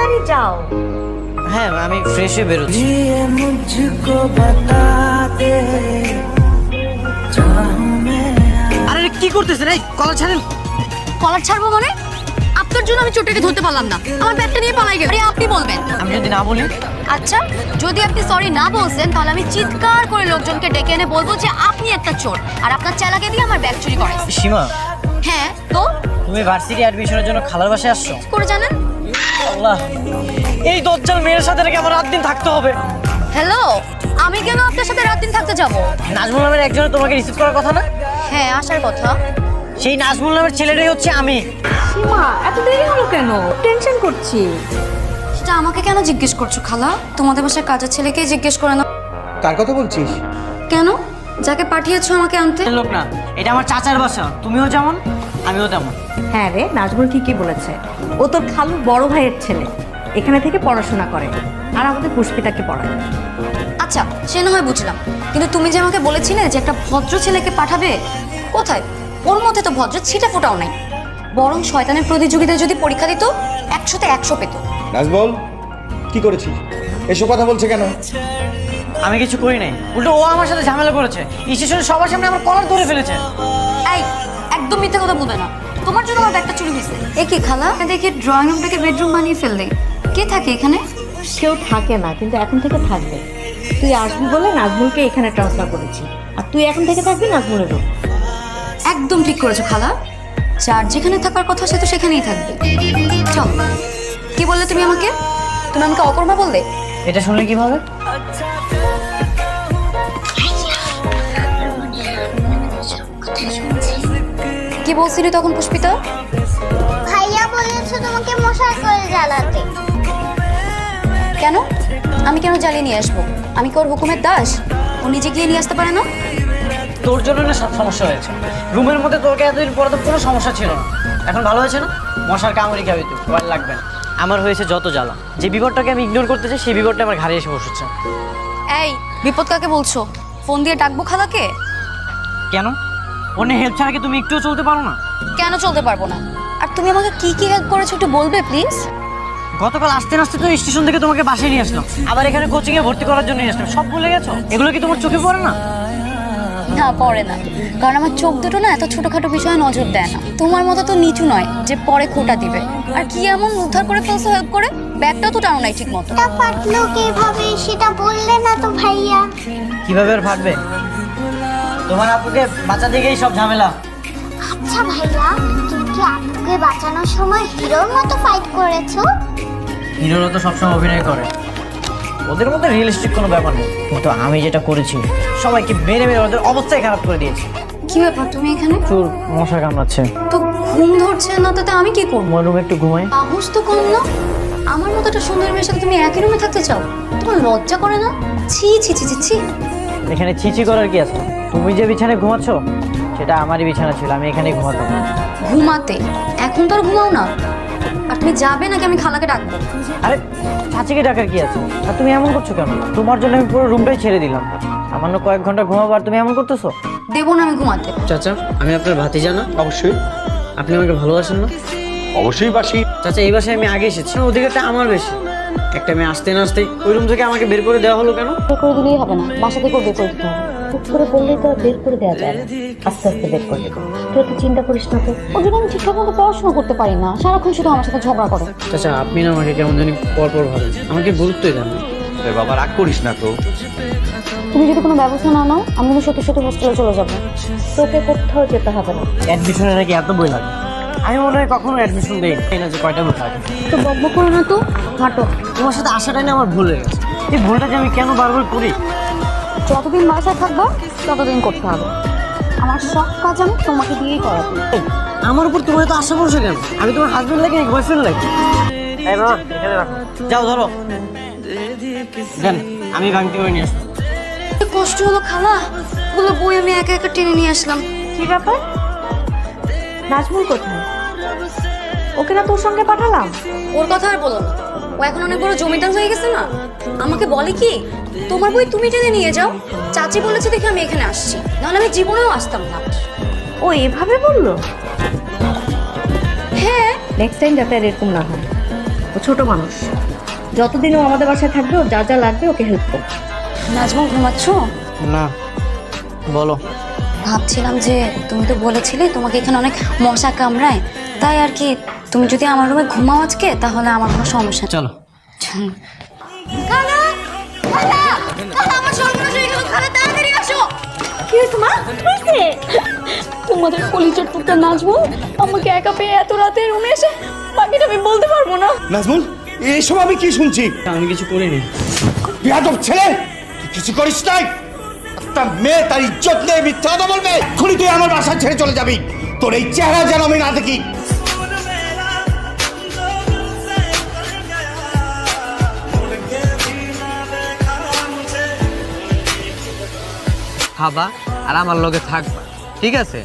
তাড়াতাড়ি যাও। হ্যাঁ আমি ফ্রেশ হয়ে বেরোচ্ছি। আরে কি করতেছেন? এই কলার ছাড়েন। কলার ছাড়বো মানে? আপনার জন্য আমি চোরটাকে ধরতে পারলাম না, আমার ব্যাগটা নিয়ে পালাই গেল। আরে আপনি বলবেন। আমি যদি না বলি? আচ্ছা, যদি আপনি সরি না বলছেন তাহলে আমি চিৎকার করে লোকজনকে ডেকে এনে বলবো যে আপনি একটা চোর আর আপনার চালাকে দিয়ে আমার ব্যাগ চুরি করেছে। সীমা, হ্যাঁ তো তুমি ভার্সিটি অ্যাডমিশনের জন্য খালার বাসায় আসছো? করে জানেন? আল্লাহ, এই দজ্জাল মেয়ের সাথে নাকি আমার রাত দিন থাকতে হবে? হ্যালো, আমি কেন আপনার সাথে রাত দিন থাকতে যাব? নাজমুল নামের একজনে তোমাকে রিসিভ করার কথা না? হ্যাঁ, আসার কথা। সেই নাজমুল নামের ছেলেটাই হচ্ছে আমি। সীমা, এত দেরি হলো কেন? টেনশন করছি। সেটা আমাকে কেন জিজ্ঞেস করছো খালা? তোমাদের বাসার কাজের ছেলেকেই জিজ্ঞেস করে না। কার কথা বলছিস? কেন? যাকে পাঠিয়েছো আমাকে আনতে? লোক না, এটা আমার চাচার বাসা। তুমিও যেমন আমিও তেমন। হ্যাঁ রে, নাজমুল ঠিকই বলেছে। ও তোর খালুর বড় ভাইয়ের ছেলে, এখানে থেকে পড়াশোনা করে আর আমাদের পুষ্পিতাকে পড়ায়। আচ্ছা, সে না হয় বুঝলাম, কিন্তু তুমি যে আমাকে বলেছিলে যে একটা ভদ্র ছেলেকে পাঠাবে, কোথায়? ওর মধ্যে তো ভদ্র ছিটা ফোটাও নাই। বরং শয়তানের প্রতিযোগিতায় যদি পরীক্ষা দিত 100তে 100 পেত। নাজবল, কি করেছিস? এসব কথা বলছে কেন? আমি কিছু করি নাই, উল্টো ও আমার সাথে ঝামেলা করেছে। স্টেশনে সবার সামনে আমার কলার ধরে ফেলেছে। এই, একদম মিথ্যা কথা বলবে না। তোমার জন্য আমার ব্যাগটা চুরি হয়েছে। এ কি খালা, দেখি ড্রয়িং রুমটাকে বেডরুম বানিয়ে ফেললে। কে থাকে এখানে? কেউ থাকে না, কিন্তু এখন থেকে থাকবে। তুই আসবি বলে নাজমুলকে এখানে ট্রান্সফার করেছি, আর তুই এখন থেকে থাকবি নাজমুলের রুম। একদম ঠিক করেছো খালা, যার যেখানে থাকার কথা সে তো সেখানেই থাকবে। চল। কি বললে তুমি আমাকে? তুমি আমাকে অকর্মা বললে? এটা শুনলে কিভাবে? কি বলছিলি তখন পুষ্পিতা? ভাইয়া বলেছে তোমাকে মশাই করে জ্বালাতে। কেন? আমি কেন জ্বালিয়ে নিয়ে আসবো? আমি কি ওর হুকুমের দাস? ও নিজে গিয়ে নিয়ে আসতে পারে না? তোর জন্য না সব সমস্যা হয়েছে। রুমের মধ্যে তোকে এতদিন পরে তো কোনো সমস্যা ছিল না, এখন ভালো হয়েছে না? মশার কামড়ি খাবি তুই, ভয় লাগবে না। আমার হয়েছে যত জ্বালা, যে বিপদটাকে আমি ইগনোর করতে চাই সেই বিপদটা আমার ঘাড়ে এসে বসেছে। এই, বিপদ কাকে বলছো? ফোন দিয়ে ডাকবো খালাকে? কেন? অন্য হেল্প ছাড়া কি তুমি একটুও চলতে পারো না? কেন চলতে পারবো না? আর তুমি আমাকে কি কি হেল্প করেছো একটু বলবে প্লিজ? গতকাল আসতে আসতে তো স্টেশন থেকে তোমাকে বাসায় নিয়ে আসলাম, আবার এখানে কোচিং এ ভর্তি করার জন্য নিয়ে আসলাম। সব ভুলে গেছো? এগুলো কি তোমার চোখে পড়ে না? না, পড়ে না, কারণ আমার চোখ দুটো না এত ছোটখাটো বিষয়ে নজর দেয় না। তোমার মতো তো নিচু নয় যে পরে খোটা দিবে। আর কি এমন উদ্ধার করে ফেলছো হেল্প করে? ব্যাগটাও তো টানো নাই ঠিক মতো। তা ফাটলো কিভাবে সেটা বললে না তো ভাইয়া। কিভাবে আর ফাটবে? তোমার আপুকে বাঁচা দিকেই সব ঝামেলা। আচ্ছা ভাইয়া, তুমি কি আপুকে বাঁচানোর সময় হিরোর মতো ফাইট করেছো? হিরোরা তো সবসময় অভিনয় করে, ওদের মধ্যে রিয়েলিস্টিক কোনো ব্যাপার নেই। কিন্তু আমি যেটা করেছি, সবাইকে মেরে মেরে ওদের অবস্থায় খারাপ করে দিয়েছি। কি ব্যাপার তুমি এখানে? চোর মশা কামড়াচ্ছে। তো ঘুম ধরছে না, তাতে আমি কি করবো? তোমার রুমে একটু ঘুমাই। সাহস তো কম না। আমার মতো একটা সুন্দর মেয়ের সাথে তুমি একই রুমে থাকতে চাও? তোমার লজ্জা করে না? ছি ছি ছি ছি ছি। এখানে ছিচি করার কি আছে? তুমি যে বিছানায় ঘুমাচ্ছ সেটা আমারই বিছানা ছিল, আমি এখানেই ঘুমাতাম। ঘুমাতে? এখন তো আর ঘুমাও না। আর তুমি যাবে নাকি আমি খালাকে ডাকবো? আরে চাচিকে ডাকার কি আছে? আর তুমি এমন করছো কেন? তোমার জন্য আমি পুরো রুমটাই ছেড়ে দিলাম। সামান্য কয়েক ঘন্টা ঘুমাবো আর তুমি এমন করতেছো? দেবো না আমি ঘুমাতে। চাচা, আমি আপনার ভাতিজা না? অবশ্যই। আপনি আমাকে ভালোবাসেন না? অবশ্যই বাসি। চাচা, এই বাসায় আমি আগে এসেছি, অধিকারটা আমার বেশি। একটা মেয়ে আসতে না আসতেই ওই রুম থেকে আমাকে বের করে দেওয়া হলো কেন? বের করে দিলেই হবে না, বাসা থেকেও বের করে দিতে হবে। হুট করে বললেই তো আর বের করে দেওয়া যায় না, আস্তে আস্তে বের করে দেবো। তুই তো চিন্তা করিস না তো, ওই জন্য আমি ঠিকঠাক মতো পড়াশোনা করতে পারি না, সারাক্ষণ শুধু আমার সাথে ঝগড়া করে। চাচা, আপনি না আমাকে কেমন জানি পরপর ভাবেন, আমাকে গুরুত্বই দেন না। আরে বাবা, রাগ করিস না তো। তুমি যদি কোনো ব্যবস্থা না নাও, আমি কিন্তু সত্যি সত্যি হোস্টেলে চলে যাবো। তোকে কোথাও যেতে হবে না। অ্যাডমিশনে নাকি এত বই লাগে? আমি মনে হয় কখনো অ্যাডমিশন দেই না যে কয়টা বই লাগে। তো বকব করো না তো, হাঁটো। তোমার সাথে আসাটাই না আমার ভুল হয়ে গেছে। এই ভুলটা যে আমি কেন বারবার করি? যতদিন বাসায় থাকবা ততদিন করতে হবে। আমার সব কাজ আমি তোমাকে দিয়েই করাবো। এই, আমার উপর তোমার তো আশা করছো কেন? আমি তোমার হাজবেন্ড লাগে নাকি বয়ফ্রেন্ড লাগে? এই বাবা, এখানে রাখো। যাও ধরো। দেন, আমি ভাঙতি করে নিয়ে আসলাম। কষ্ট হলো খালা, ওগুলো বই আমি একা একা টেনে নিয়ে আসলাম। কি ব্যাপার? নাজমুল কোথায়? ওকে না তোর সঙ্গে পাঠালাম। ওর কথা আর বলো না, ও এখন অনেক বড় জমিদার হয়ে গেছে না। আমাকে বলে কি, তোমার বই তুমি টেনে নিয়ে যাও। চাচি বলেছে দেখে আমি এখানে আসছি, নাহলে আমি জীবনেও আসতাম না। ও এভাবে বললো? হ্যাঁ। নেক্সট টাইম যাতে আর এরকম না হয়। ও ছোট মানুষ, যতদিন ও আমাদের বাসায় থাকবে ও যা যা লাগবে ওকে হেল্প করবে। নাজমুল ঘুমাচ্ছ? না, বলো। ভাবছিলাম যে তুমি তো বলেছিলে তোমাকে এখানে অনেক মশা কামড়ায়, তাই আর কি তুমি যদি আমার রুমে ঘুমাও আজকে তাহলে আমার কোনো সমস্যা নেই। চলো। খালা, খালা, খালা, আমার সর্বনাশ হয়ে গেল, খালা তাড়াতাড়ি আসো। কি হয়েছে মা? তোমাদের কলিজার টুকটা নাজমুল আমাকে একা পেয়ে এত রাতে রুমে এসে বাকিটা আমি বলতে পারবো না। নাজমুল, এইসব আমি কি শুনছি? আমি কিছু করিনি। বেয়াদব ছেলে, তুই কিছু করিস নাই। একটা মেয়ে তার ইজ্জত নেই, মিথ্যা কথা বলবে। এক্ষুনি তুই আমার বাসা ছেড়ে চলে যাবি। তোর এই চেহারা যেন আমি না দেখি। খাবা আর আমার লগে থাকবা, ঠিক আছে?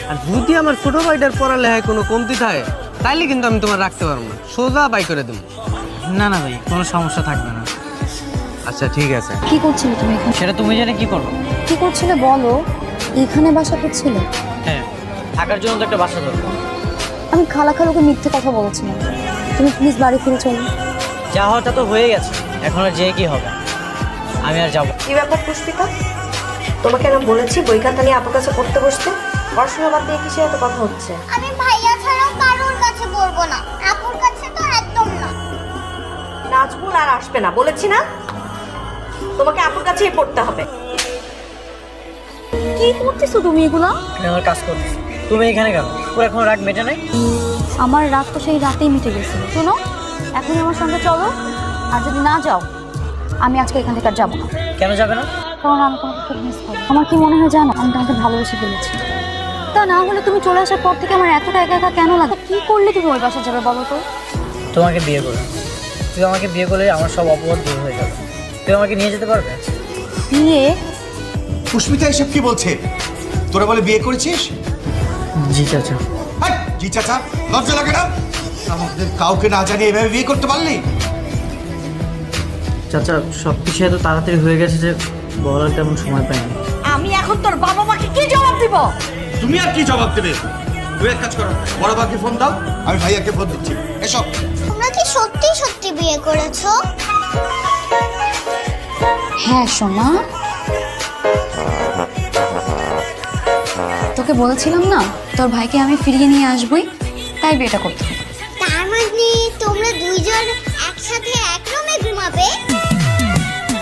আর যদি আমার ছোট ভাইটার পড়ালেখায় কোনো কমতি থাকে তাইলে কিন্তু আমি তোমার রাখতে পারবো না, সোজা বাই করে দেবো। না না ভাই, কোনো সমস্যা থাকবে না। আচ্ছা ঠিক আছে। কি করছিলে তুমি এখানে? সেটা তুমি জেনে কি করবো? কি করছিলে বলো? এখানে বাসা করছিলে? হ্যাঁ, থাকার জন্য তো একটা বাসা দরকার। আমি খালা খালুকে মিথ্যে কথা বলেছিলাম। তুমি প্লিজ বাড়ি ফিরে চলো। যা হওয়াটা তো হয়ে গেছে, এখন আর যেয়ে কি হবে? আমি আর যাবো। কি ব্যাপার পুষ্পিতা? তোমাকে আমি বলেছি বই খাতা নিয়ে আপুর কাছে পড়তে বসতে, পড়াশোনা বাদ দিয়ে কিসে এত কথা হচ্ছে? আমি ভাইয়া ছাড়াও কারোর কাছে পড়বো না, আপুর কাছে তো একদম না। নাজমুল আর আসবে না বলেছি না? তোমাকে আপুর কাছেই পড়তে হবে। কি করতেছো তুমি এগুলা? আমি আমার কাজ করছি, তুমি এখানে কেন? পুরো এখন রাগ মেটে নাই? আমার রাত তো সেই রাতেই মিটে গেছে। শোনো, এখন আমার সঙ্গে চলো, আর যদি না যাও আমি আজকে এখান থেকে আর যাবো না। কেন যাবে না? কারণ আমি তোমাকে খুব মিস করি। আমার কি মনে হয় জানো, আমি তোমাকে ভালোবেসে ফেলেছি। তা না হলে তুমি চলে আসার পর থেকে আমার এতটা একা একা কেন লাগে? কি করলে তুমি ওই বাসায় যাবে বলো তো? তোমাকে বিয়ে করে, তুই আমাকে বিয়ে করলে আমার সব অপরাধ দূর হয়ে যাবে। তুই আমাকে নিয়ে যেতে পারবে? বিয়ে? পুষ্পিতা এসব কি বলছে? তোরা বলে বিয়ে করেছিস? জি চাচা। হাই, জি চাচা, লজ্জা লাগে না? আমাদের কাউকে না জানিয়ে এভাবে বিয়ে করতে পারলি? চাচা, সব কিছু এত তাড়াতাড়ি হয়ে গেছে যে বলার তেমন সময় পাইনি। আমি এখন তোর বাবা মাকে কি জবাব দিব? তুমি আর কি জবাব দেবে? তুই এক কাজ করো, বড় বাবাকে ফোন দাও, আমি ভাইয়াকে ফোন দিচ্ছি। এসব তোমরা কি সত্যি সত্যি বিয়ে করেছো? হ্যাঁ সোনা, তোকে বলেছিলাম না তোর ভাইকে আমি ফিরিয়ে নিয়ে আসবই, তাই বিয়েটা করতে হবে। তার মানে তোমরা দুইজন একসাথে এক রুমে ঘুমাবে?